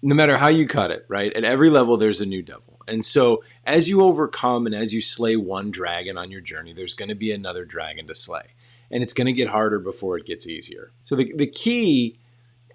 no matter how you cut it, right? At every level, there's a new devil. And so as you overcome and as you slay one dragon on your journey, there's going to be another dragon to slay. And it's going to get harder before it gets easier. So the key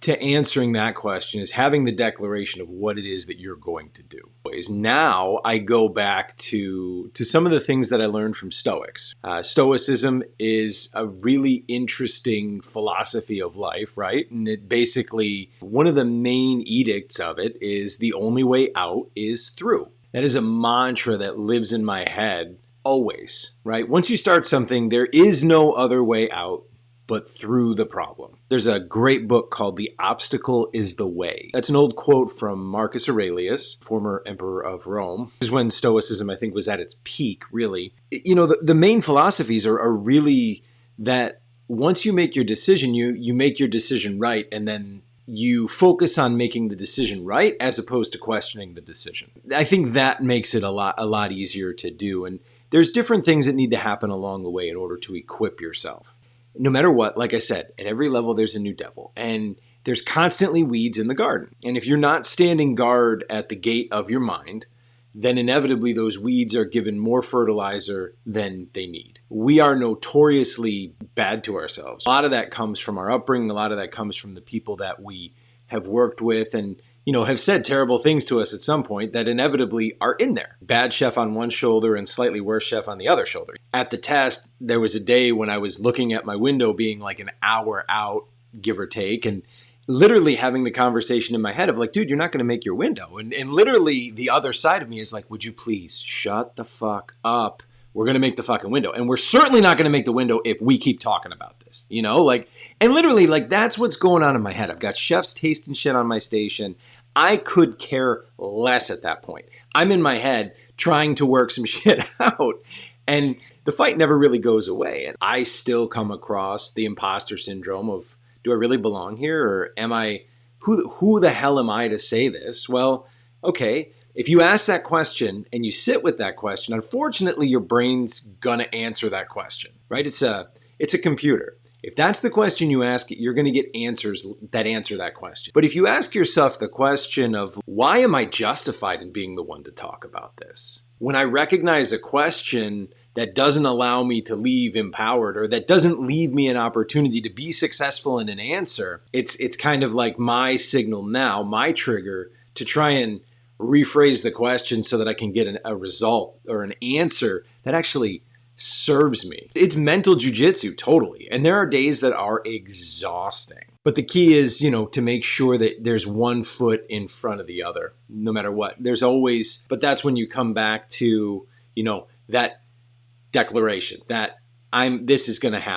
to answering that question is having the declaration of what it is that you're going to do. Now I go back to some of the things that I learned from Stoics. Stoicism is a really interesting philosophy of life, right? And it basically, one of the main edicts of it is the only way out is through. That is a mantra that lives in my head always, right? Once you start something, there is no other way out but through the problem. There's a great book called The Obstacle is the Way. That's an old quote from Marcus Aurelius, former emperor of Rome. This is when Stoicism, I think, was at its peak, really. You know, the main philosophies are really that once you make your decision, you make your decision right, and then you focus on making the decision right as opposed to questioning the decision. I think that makes it a lot easier to do. And there's different things that need to happen along the way in order to equip yourself. No matter what, like I said, at every level, there's a new devil. And there's constantly weeds in the garden. And if you're not standing guard at the gate of your mind, then inevitably those weeds are given more fertilizer than they need. We are notoriously bad to ourselves. A lot of that comes from our upbringing. A lot of that comes from the people that we have worked with and, you know, have said terrible things to us at some point that inevitably are in there. Bad chef on one shoulder and slightly worse chef on the other shoulder. At the test, there was a day when I was looking at my window being like an hour out, give or take, and literally having the conversation in my head of like, dude, you're not going to make your window. And literally the other side of me is like, would you please shut the fuck up? We're going to make the fucking window. And we're certainly not going to make the window if we keep talking about this, you know, like, and literally like that's what's going on in my head. I've got chefs tasting shit on my station. I could care less at that point. I'm in my head trying to work some shit out and the fight never really goes away. And I still come across the imposter syndrome of, do I really belong here? Or am I, who the hell am I to say this? Well, okay. If you ask that question and you sit with that question, unfortunately, your brain's gonna answer that question, right? It's a computer. If that's the question you ask it, you're gonna get answers that answer that question. But if you ask yourself the question of, why am I justified in being the one to talk about this? When I recognize a question that doesn't allow me to leave empowered or that doesn't leave me an opportunity to be successful in an answer, it's kind of like my signal now, my trigger to try and rephrase the question so that I can get a result or an answer that actually serves me. It's mental jujitsu, totally. And there are days that are exhausting. But the key is, you know, to make sure that there's one foot in front of the other, no matter what. There's always, but that's when you come back to, you know, that declaration that this is going to happen.